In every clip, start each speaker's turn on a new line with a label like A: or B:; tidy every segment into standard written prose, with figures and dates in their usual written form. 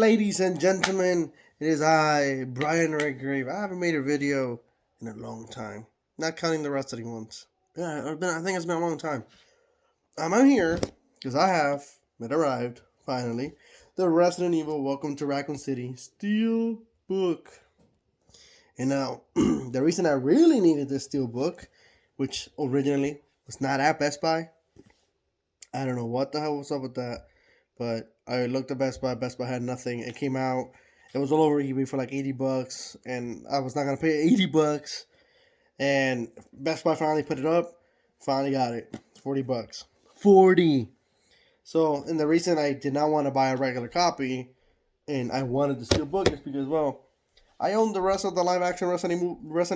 A: Ladies and gentlemen, it is I, Brian Redgrave. I haven't made a video in a long time. Not counting the wrestling ones. Yeah, I think it's been a long time. I'm here because it arrived, finally, the Resident Evil Welcome to Raccoon City steelbook. And now, the reason I really needed this steelbook, which originally was not at Best Buy, I don't know what the hell was up with that. But I looked at Best Buy. Best Buy had nothing. It came out. It was all over eBay for like $80, and I was not gonna pay $80. And Best Buy finally put it up. Finally got it. $40. 40. So, and the reason I did not want to buy a regular copy, and I wanted the steelbook, is because, well, I own the rest of the live action Resident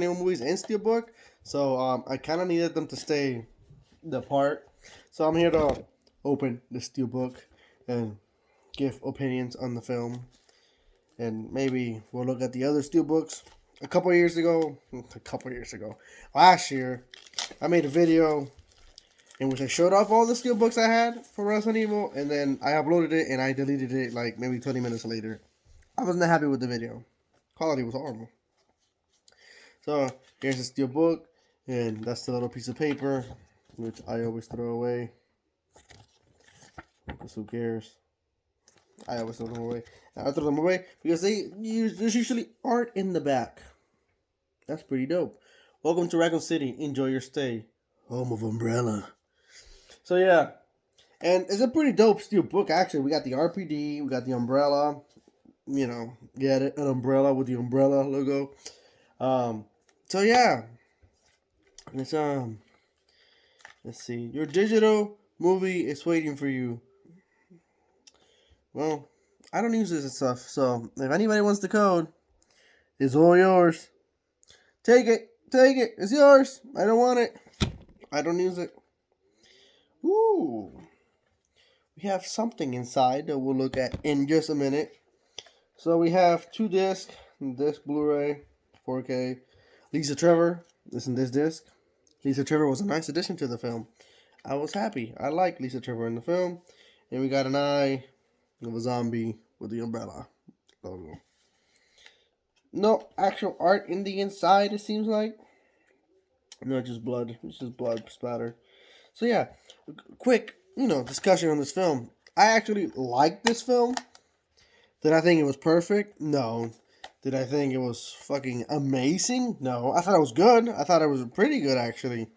A: Evil movies in steelbook, so I kind of needed them to stay apart. So I'm here to open the steelbook and give opinions on the film. And maybe we'll look at the other steelbooks. Last year, I made a video in which I showed off all the steelbooks I had for Resident Evil, and then I uploaded it and I deleted it like maybe 20 minutes later. I wasn't happy with the video. Quality was horrible. So here's the steelbook, and that's the little piece of paper, which I always throw away. Because who cares? I always throw them away. I throw them away because there's usually art in the back. That's pretty dope. Welcome to Raccoon City. Enjoy your stay. Home of Umbrella. So yeah. And it's a pretty dope steel book, actually. We got the RPD. We got the umbrella. You know, get it? An umbrella with the umbrella logo. So yeah. Let's see. Your digital movie is waiting for you. Well, I don't use this and stuff, so if anybody wants the code, it's all yours. Take it, it's yours. I don't want it. I don't use it. Ooh. We have something inside that we'll look at in just a minute. So we have 2 discs, disc Blu-ray, 4K. Lisa Trevor is in this disc. Lisa Trevor was a nice addition to the film. I was happy. I like Lisa Trevor in the film. And we got an eye of a zombie with the umbrella logo. No actual art in the inside, it seems like. No, just blood. It's just blood splatter. So yeah, quick, discussion on this film. I actually liked this film. Did I think it was perfect? No. Did I think it was fucking amazing? No. I thought it was good. I thought it was pretty good, actually.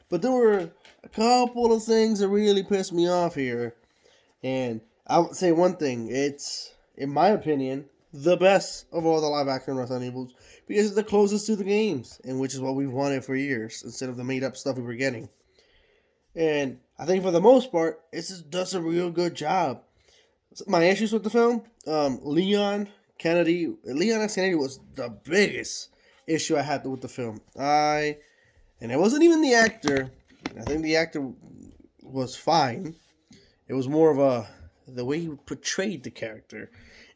A: But there were a couple of things that really pissed me off here. And I would say one thing. It's, in my opinion, the best of all the live-action Resident Evils. Because it's the closest to the games. And which is what we've wanted for years. Instead of the made-up stuff we were getting. And I think for the most part, it just does a real good job. My issues with the film, Leon S. Kennedy was the biggest issue I had with the film. And it wasn't even the actor. I think the actor was fine. It was more of the way he portrayed the character.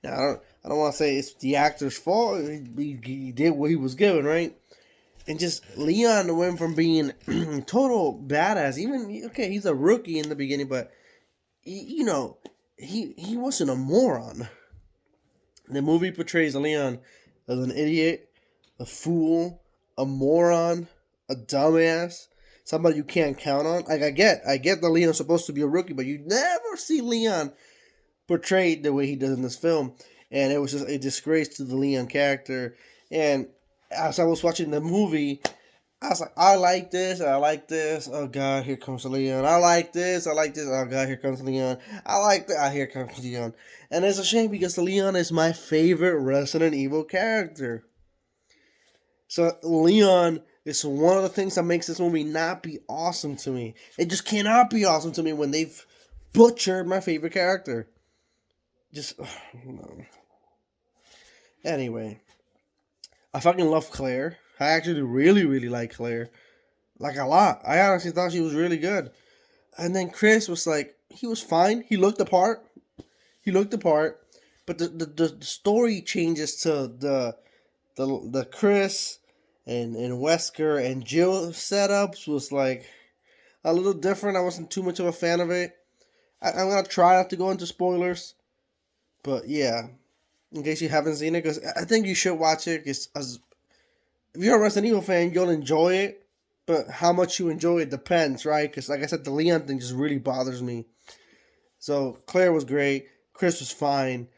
A: Now, I don't want to say it's the actor's fault. He did what he was given, right? And just Leon went from being total badass. Even, okay, he's a rookie in the beginning, but he wasn't a moron. The movie portrays Leon as an idiot, a fool, a moron, a dumbass, somebody you can't count on. Like, I get that Leon's supposed to be a rookie, but you never see Leon portrayed the way he does in this film. And it was just a disgrace to the Leon character. And as I was watching the movie, I was like, I like this. Oh, God, here comes Leon. I like this. Oh, God, here comes Leon. I like that. Here comes Leon. And it's a shame because Leon is my favorite Resident Evil character. So Leon is one of the things that makes this movie not be awesome to me. It just cannot be awesome to me when they've butchered my favorite character. No. Anyway, I fucking love Claire. I actually really, really like Claire. Like, a lot. I honestly thought she was really good. And then Chris was like, he was fine. He looked the part. But the story changes to the Chris and Wesker and Jill setups was like a little different. I wasn't too much of a fan of it. I'm going to try not to go into spoilers. But yeah. in case you haven't seen it, because I think you should watch it. Because if you're a Resident Evil fan, you'll enjoy it. But how much you enjoy it depends, right? Because like I said, the Leon thing just really bothers me. So Claire was great. Chris was fine.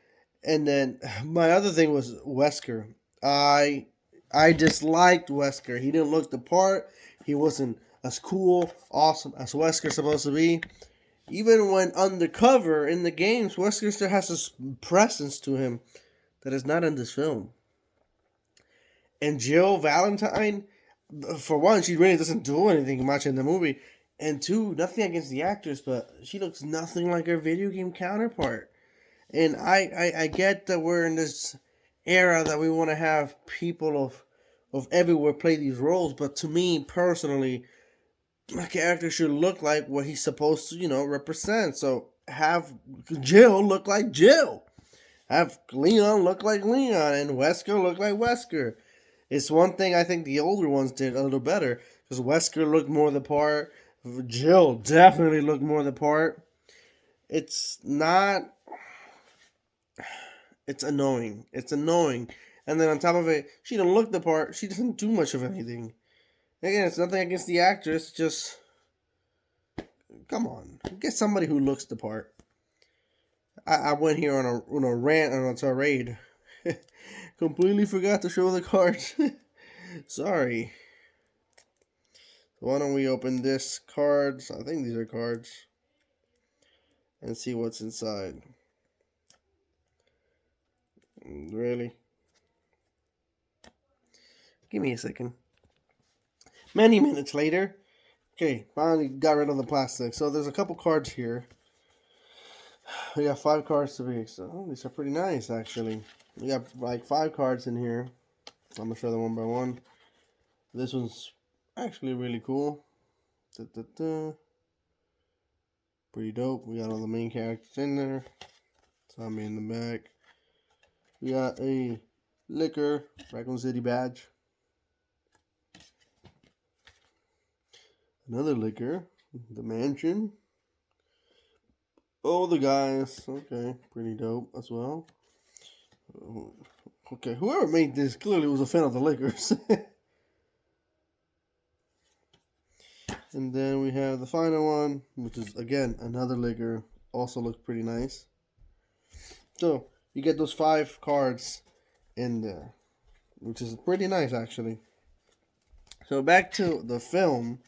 A: And then my other thing was Wesker. I disliked Wesker. He didn't look the part. He wasn't as cool, awesome as Wesker's supposed to be. Even when undercover in the games, Wesker still has this presence to him that is not in this film. And Jill Valentine, for one, she really doesn't do anything much in the movie. And two, nothing against the actress, but she looks nothing like her video game counterpart. And I get that we're in this era that we want to have people of everywhere play these roles, but to me personally, my character should look like what he's supposed to, represent. So have Jill look like Jill. Have Leon look like Leon and Wesker look like Wesker. It's one thing I think the older ones did a little better because Wesker looked more the part. Jill definitely looked more the part. It's not. It's annoying. It's annoying. And then on top of it, she don't look the part. She doesn't do much of anything. Again, it's nothing against the actress. Just come on, get somebody who looks the part. I went here on a rant on a tirade. Completely forgot to show the cards. Sorry. Why don't we open this cards? I think these are cards. And see what's inside. Really? Give me a second. Many minutes later. Okay, finally got rid of the plastic. So there's a couple cards here. We got 5 cards to be. So these are pretty nice, actually. We got like 5 cards in here. I'm gonna show them one by one. This one's actually really cool. Pretty dope. We got all the main characters in there. Tommy in the back. We got a liquor, Raccoon City badge. Another liquor, the mansion. Oh, the guys. Okay, pretty dope as well. Okay, whoever made this clearly was a fan of the liquors. And then we have the final one, which is, again, another liquor. Also looks pretty nice. So, you get those 5 cards in there, which is pretty nice, actually. So, back to the film.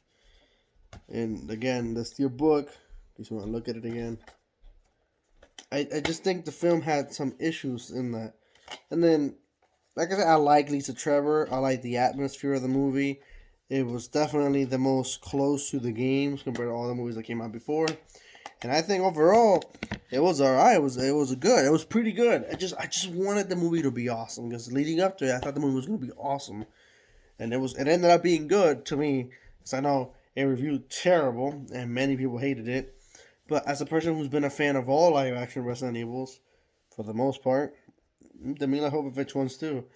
A: And, again, the steelbook. In case you want to look at it again. I just think the film had some issues in that. And then, like I said, I like Lisa Trevor. I like the atmosphere of the movie. It was definitely the most close to the games compared to all the movies that came out before. And I think overall, it was alright. It was good. It was pretty good. I just wanted the movie to be awesome because leading up to it, I thought the movie was going to be awesome, and it ended up being good to me. Because I know it reviewed terrible and many people hated it. But as a person who's been a fan of all live action Resident Evils, for the most part, the Mila Jovovich ones too,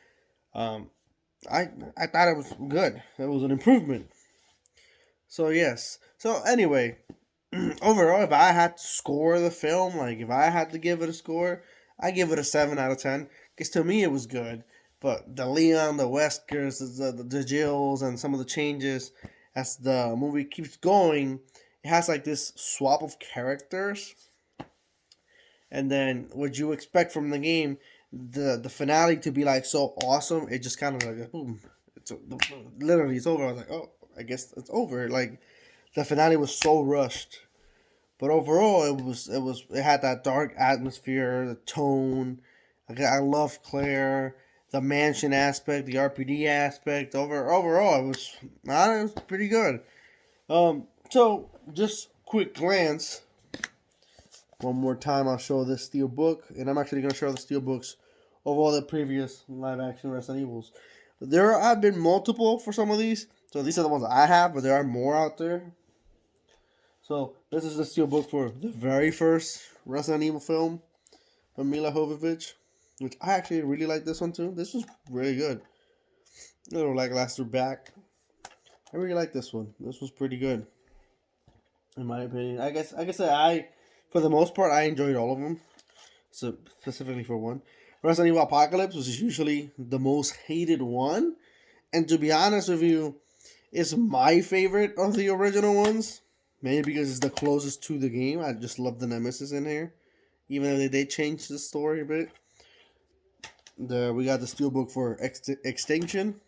A: I thought it was good. It was an improvement. So yes. So anyway, overall, if I had to score the film, like if I had to give it a score, I give it a 7 out of 10. Because to me it was good. But the Leon, the Weskers, the Jills, and some of the changes as the movie keeps going, it has like this swap of characters. And then what you expect from the game, the finale to be like so awesome, it just kind of like boom, literally it's over. I was like, oh, I guess it's over. Like the finale was so rushed, but overall it had that dark atmosphere, the tone. I love Claire, the mansion aspect, the RPD aspect. Overall it was pretty good. So just quick glance. One more time, I'll show this steel book, and I'm actually going to show the steel books of all the previous live-action Resident Evils. There have been multiple for some of these, so these are the ones I have, but there are more out there. So this is the steel book for the very first Resident Evil film from Mila Jovovich, which I actually really like this one too. This was really good. A little lackluster back. I really like this one. This was pretty good, in my opinion. I guess for the most part, I enjoyed all of them. So specifically for one, Resident Evil Apocalypse was usually the most hated one. And to be honest with you, it's my favorite of the original ones. Maybe because it's the closest to the game. I just love the Nemesis in here. Even though they did change the story a bit. We got the steelbook for Extinction.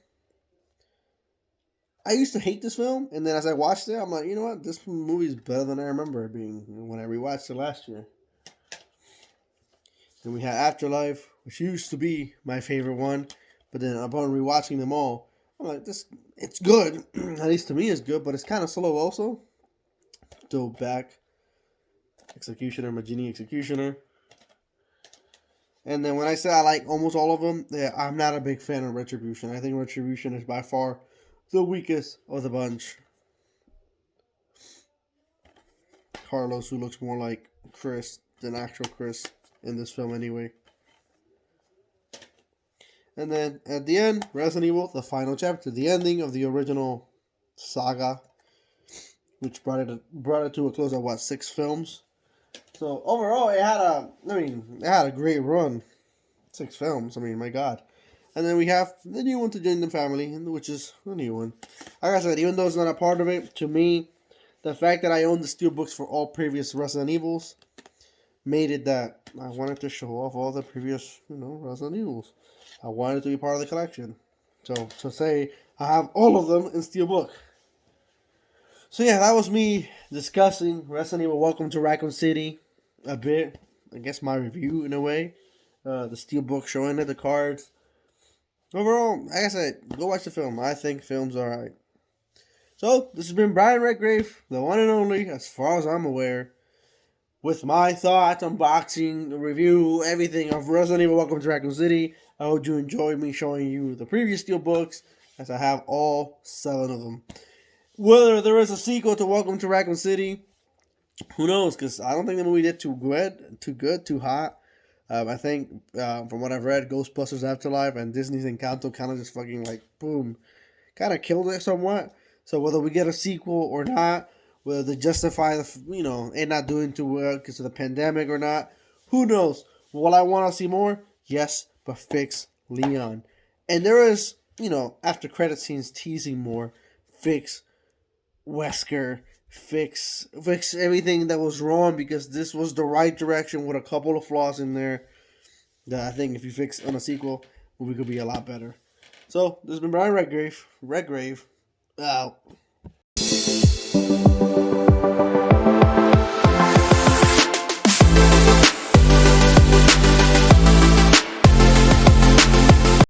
A: I used to hate this film, and then as I watched it, I'm like, you know what? This movie is better than I remember it being when I rewatched it last year. Then we had Afterlife, which used to be my favorite one, but then upon rewatching them all, I'm like, it's good. At least to me, it's good, but it's kind of slow also. Still back. Executioner, Magini Executioner. And then when I say I like almost all of them, yeah, I'm not a big fan of Retribution. I think Retribution is by far the weakest of the bunch. Carlos, who looks more like Chris than actual Chris in this film anyway. And then at the end, Resident Evil, the final chapter, the ending of the original saga, which brought it to a close of 6 films. So overall, it had a great run. 6 films. I mean, my God. And then we have the new one to join the family, which is the new one. Like I said, even though it's not a part of it, to me, the fact that I own the steelbooks for all previous Resident Evils made it that I wanted to show off all the previous, Resident Evils. I wanted to be part of the collection. So to say I have all of them in steelbook. So yeah, that was me discussing Resident Evil Welcome to Raccoon City a bit. I guess my review in a way. The steelbook showing it, the cards. Overall, like I said, go watch the film. I think film's alright. So, this has been Brian Redgrave, the one and only, as far as I'm aware, with my thoughts, unboxing, review, everything of Resident Evil Welcome to Raccoon City. I hope you enjoyed me showing you the previous steelbooks, as I have all 7 of them. Whether there is a sequel to Welcome to Raccoon City, who knows? Because I don't think the movie did too good, too hot. I think, from what I've read, Ghostbusters Afterlife and Disney's Encanto kind of just fucking boom, kind of killed it somewhat. So whether we get a sequel or not, whether they justify it not doing too well because of the pandemic or not, who knows? Will I want to see more? Yes, but fix Leon. And there is, after credit scenes teasing more, fix Wesker. Fix everything that was wrong, because this was the right direction with a couple of flaws in there that I think if you fix on a sequel, the movie could be a lot better. So, this has been Brian Redgrave. Out.